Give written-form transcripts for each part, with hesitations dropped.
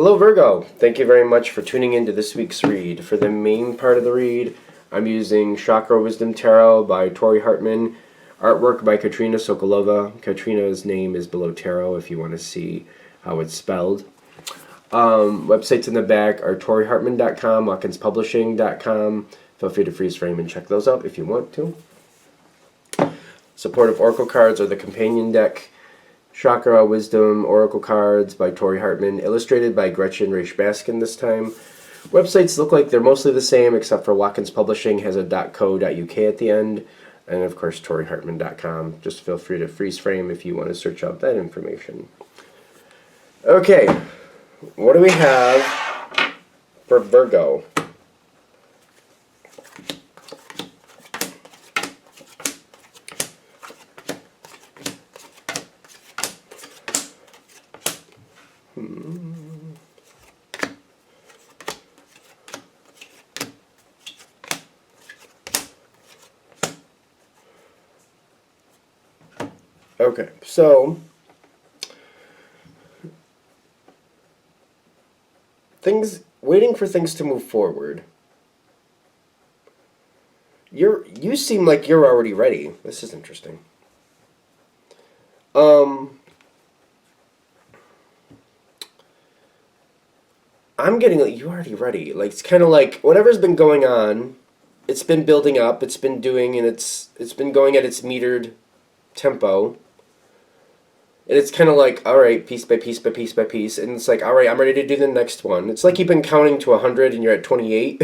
Hello Virgo, thank you very much for tuning into this week's read. For the main part of the read, I'm using Chakra Wisdom Tarot by Tori Hartman, artwork by Katrina Sokolova. Katrina's name is below tarot if you want to see how it's spelled. Websites in the back are torihartman.com, watkinspublishing.com. Feel free to freeze frame and check those out if you want to. Supportive Oracle cards are the companion deck. Chakra Wisdom Oracle cards by Tori Hartman, illustrated by Gretchen Raish Baskin this time. Websites look like they're mostly the same, except for Watkins Publishing has a .co.uk at the end, and of course torihartman.com. Just feel free to freeze frame if you want to search out that information. Okay, what do we have for Virgo? Okay, so waiting for things to move forward. You seem like you're already ready. This is interesting. I'm getting like you're already ready. Like it's kind of like whatever's been going on, it's been building up, it's been doing, and it's been going at its metered tempo. And it's kind of like, all right, piece by piece by piece by piece. And it's like, all right, I'm ready to do the next one. It's like you've been counting to 100 and you're at 28.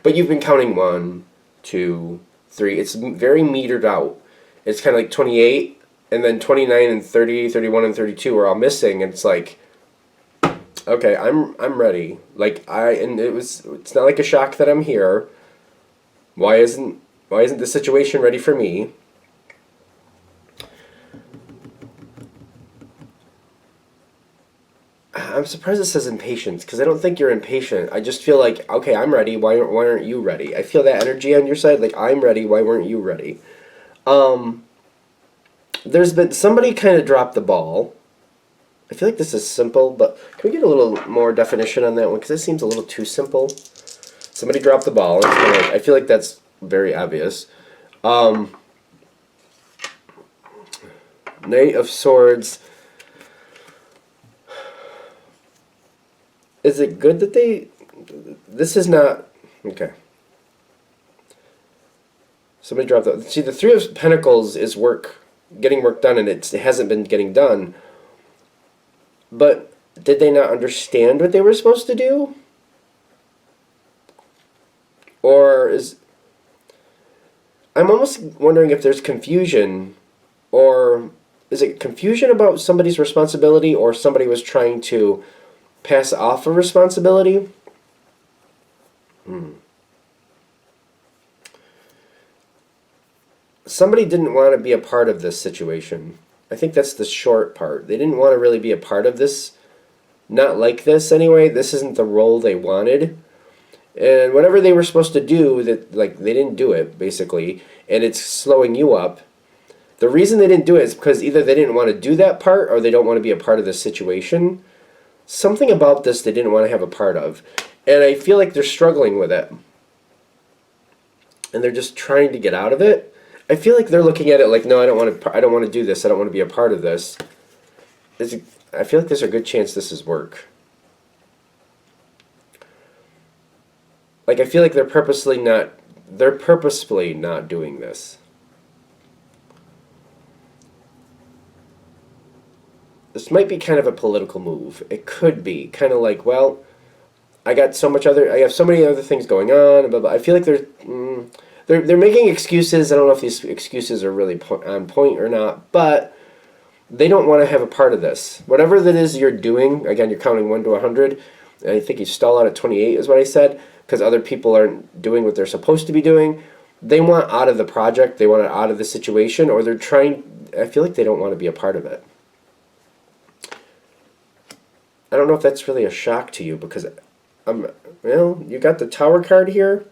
But you've been counting 1, 2, 3. It's very metered out. It's kind of like 28. And then 29 and 30, 31 and 32 are all missing. And it's like, okay, I'm ready. Like, it's not like a shock that I'm here. Why isn't the situation ready for me? I'm surprised it says impatience, because I don't think you're impatient. I just feel like, okay, I'm ready. Why aren't you ready? I feel that energy on your side. Like, I'm ready. Why weren't you ready? There's been somebody kind of dropped the ball. I feel like this is simple, but can we get a little more definition on that one? Because it seems a little too simple. Somebody dropped the ball. And it's I feel like that's very obvious. Knight of Swords. Is it good that this is not, okay. Somebody dropped the, see, the Three of Pentacles is getting work done, and it hasn't been getting done. But did they not understand what they were supposed to do? Or I'm almost wondering if there's confusion, or is it confusion about somebody's responsibility, or somebody was trying to pass off a responsibility? Somebody didn't want to be a part of this situation. I think that's the short part. They didn't want to really be a part of this. Not like this anyway. This isn't the role they wanted. And whatever they were supposed to do, they didn't do it, basically. And it's slowing you up. The reason they didn't do it is because either they didn't want to do that part, or they don't want to be a part of this situation. Something about this they didn't want to have a part of. And I feel like they're struggling with it. And they're just trying to get out of it. I feel like they're looking at it like, no, I don't want to do this. I don't want to be a part of this. I feel like there's a good chance this is work. Like, I feel like they're purposefully not doing this. This might be kind of a political move. It could be kind of like, well, I have so many other things going on. Blah, blah. I feel like they're making excuses. I don't know if these excuses are really on point or not, but they don't want to have a part of this. Whatever that is you're doing, again, you're counting 1 to 100. And I think you stall out at 28 is what I said, because other people aren't doing what they're supposed to be doing. They want out of the project. They want out of the situation, or I feel like they don't want to be a part of it. I don't know if that's really a shock to you, because you got the Tower card here.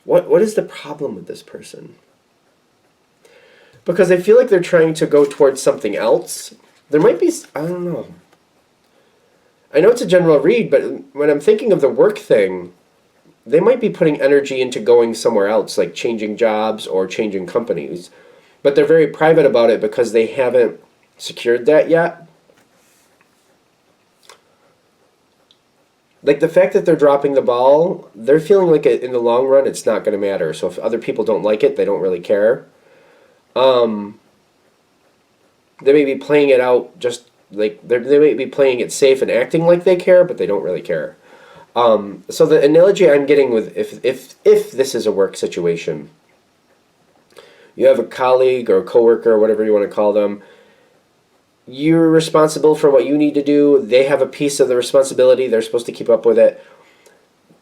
What is the problem with this person? Because I feel like they're trying to go towards something else, There might be, I don't know. I know it's a general read, but when I'm thinking of the work thing, they might be putting energy into going somewhere else, like changing jobs or changing companies. But they're very private about it because they haven't secured that yet. Like the fact that they're dropping the ball, they're feeling like in the long run it's not going to matter. So if other people don't like it, they don't really care. Um, they may be playing it out just like they may be playing it safe and acting like they care, but they don't really care. So the analogy I'm getting with if this is a work situation, you have a colleague or a coworker or whatever you want to call them. You're responsible for what you need to do. They have a piece of the responsibility. They're supposed to keep up with it.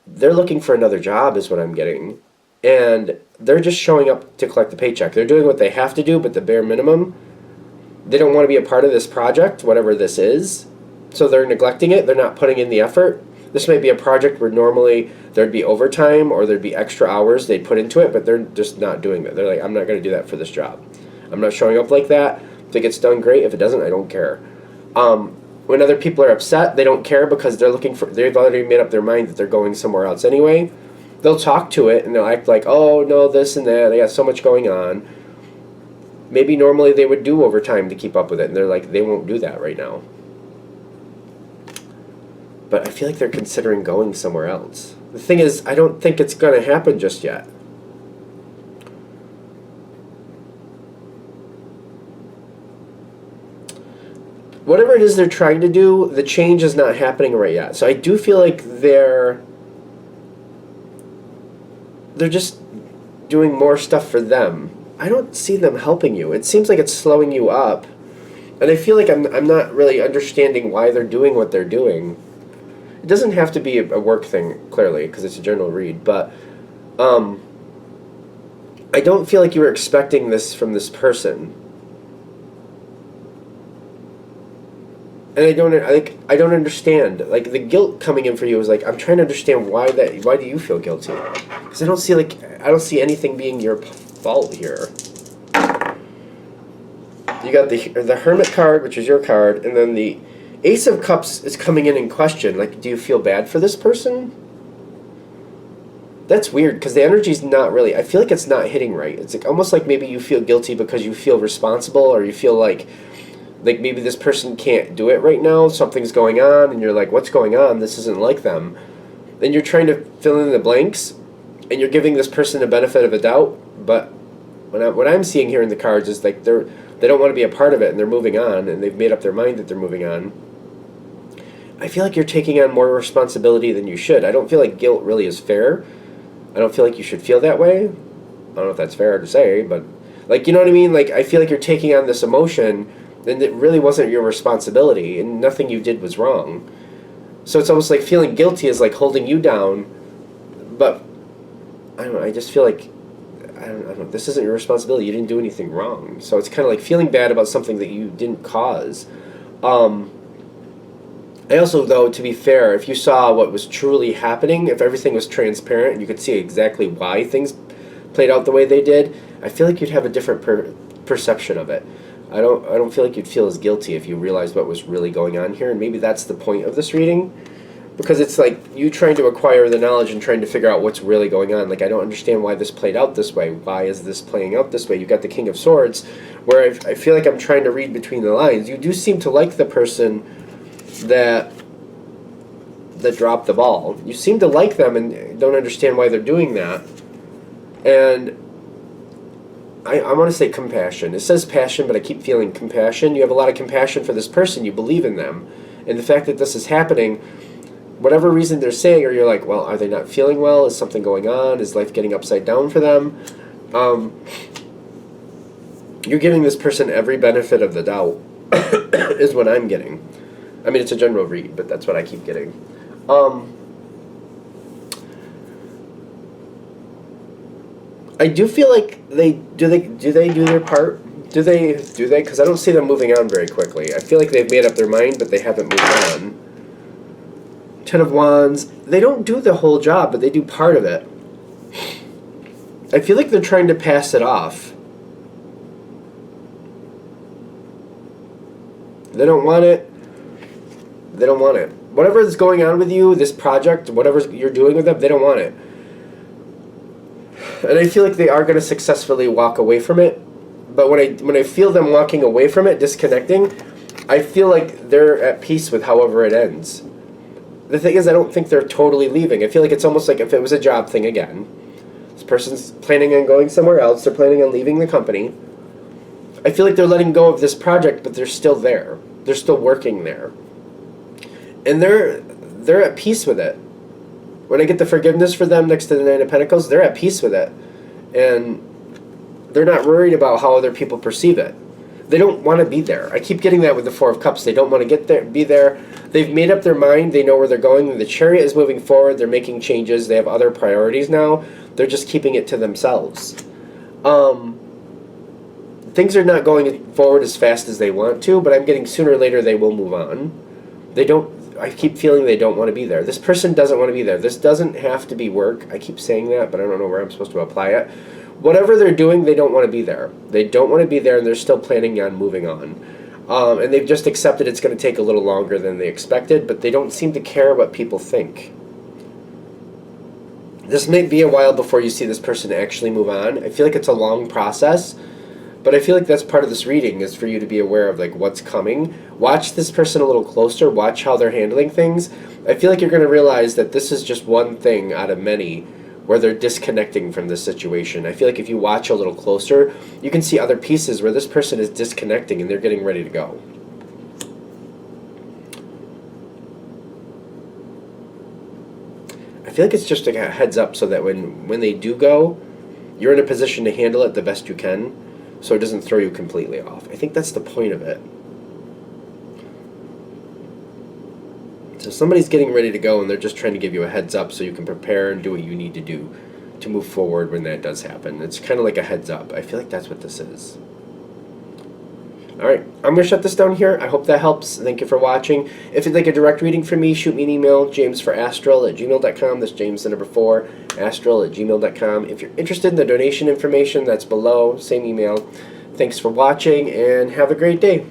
They're looking for another job is what I'm getting. And they're just showing up to collect the paycheck. They're doing what they have to do, but the bare minimum. They don't want to be a part of this project, whatever this is. So they're neglecting it. They're not putting in the effort. This might be a project where normally there'd be overtime or there'd be extra hours they'd put into it, but they're just not doing that. They're like, I'm not going to do that for this job. I'm not showing up like that. If it gets done, great. If it doesn't, I don't care. When other people are upset, they don't care because they've already made up their mind that they're going somewhere else anyway. They'll talk to it and they'll act like, oh, no, this and that. They got so much going on. Maybe normally they would do overtime to keep up with it, and they're like, they won't do that right now. But I feel like they're considering going somewhere else. The thing is, I don't think it's going to happen just yet. Whatever it is they're trying to do, the change is not happening right yet. So I do feel like they're just doing more stuff for them. I don't see them helping you. It seems like it's slowing you up. And I feel like I'm not really understanding why they're doing what they're doing. It doesn't have to be a work thing, clearly, because it's a general read, but I don't feel like you were expecting this from this person. And I don't understand. Like the guilt coming in for you is like I'm trying to understand why do you feel guilty? Because I don't see anything being your fault here. You got the Hermit card, which is your card, and then the Ace of Cups is coming in question. Like, do you feel bad for this person? That's weird, because the energy's not really... I feel like it's not hitting right. It's like almost like maybe you feel guilty because you feel responsible, or you feel like maybe this person can't do it right now, something's going on, and you're like, what's going on? This isn't like them. Then you're trying to fill in the blanks, and you're giving this person a benefit of a doubt, but what I'm seeing here in the cards is like they don't want to be a part of it, and they're moving on, and they've made up their mind that they're moving on. I feel like you're taking on more responsibility than you should. I don't feel like guilt really is fair. I don't feel like you should feel that way. I don't know if that's fair to say, but like, you know what I mean? Like, I feel like you're taking on this emotion, and it really wasn't your responsibility, and nothing you did was wrong. So it's almost like feeling guilty is like holding you down, but I don't know, I just feel like, I don't know, this isn't your responsibility. You didn't do anything wrong. So it's kind of like feeling bad about something that you didn't cause. I also, though, to be fair, if you saw what was truly happening, if everything was transparent and you could see exactly why things played out the way they did, I feel like you'd have a different perception of it. I don't feel like you'd feel as guilty if you realized what was really going on here, and maybe that's the point of this reading, because it's like you trying to acquire the knowledge and trying to figure out what's really going on. Like, I don't understand why this played out this way. Why is this playing out this way? You've got the King of Swords, where I feel like I'm trying to read between the lines. You do seem to like the person that dropped the ball. You seem to like them and don't understand why they're doing that. And I want to say compassion. It says passion, but I keep feeling compassion. You have a lot of compassion for this person. You believe in them. And the fact that this is happening, whatever reason they're saying, or you're like, well, are they not feeling well? Is something going on? Is life getting upside down for them? You're giving this person every benefit of the doubt, is what I'm getting. I mean, it's a general read, but that's what I keep getting. I do feel like they do their part. Do they? Because I don't see them moving on very quickly. I feel like they've made up their mind, but they haven't moved on. Ten of Wands. They don't do the whole job, but they do part of it. I feel like they're trying to pass it off. They don't want it. They don't want it. Whatever is going on with you, this project, whatever you're doing with them, they don't want it. And I feel like they are going to successfully walk away from it. But when I feel them walking away from it, disconnecting, I feel like they're at peace with however it ends. The thing is, I don't think they're totally leaving. I feel like it's almost like if it was a job thing again. This person's planning on going somewhere else. They're planning on leaving the company. I feel like they're letting go of this project, but they're still there. They're still working there. And they're at peace with it. When I get the forgiveness for them next to the Nine of Pentacles, they're at peace with it. And they're not worried about how other people perceive it. They don't want to be there. I keep getting that with the Four of Cups. They don't want to be there. They've made up their mind. They know where they're going. The Chariot is moving forward. They're making changes. They have other priorities now. They're just keeping it to themselves. Things are not going forward as fast as they want to, but I'm getting sooner or later they will move on. I keep feeling they don't want to be there. This person doesn't want to be there. This doesn't have to be work. I keep saying that, but I don't know where I'm supposed to apply it. Whatever they're doing, they don't want to be there. They don't want to be there, and they're still planning on moving on. And they've just accepted it's going to take a little longer than they expected, but they don't seem to care what people think. This may be a while before you see this person actually move on. I feel like it's a long process, but I feel like that's part of this reading, is for you to be aware of like what's coming. Watch this person a little closer. Watch how they're handling things. I feel like you're going to realize that this is just one thing out of many where they're disconnecting from this situation. I feel like if you watch a little closer, you can see other pieces where this person is disconnecting and they're getting ready to go. I feel like it's just like a heads up so that when they do go, you're in a position to handle it the best you can, so it doesn't throw you completely off. I think that's the point of it. So somebody's getting ready to go and they're just trying to give you a heads up so you can prepare and do what you need to do to move forward when that does happen. It's kind of like a heads up. I feel like that's what this is. Alright, I'm going to shut this down here. I hope that helps. Thank you for watching. If you'd like a direct reading from me, shoot me an email, jamesforastral@gmail.com. That's James the number 4, astral@gmail.com. If you're interested in the donation information, that's below. Same email. Thanks for watching and have a great day.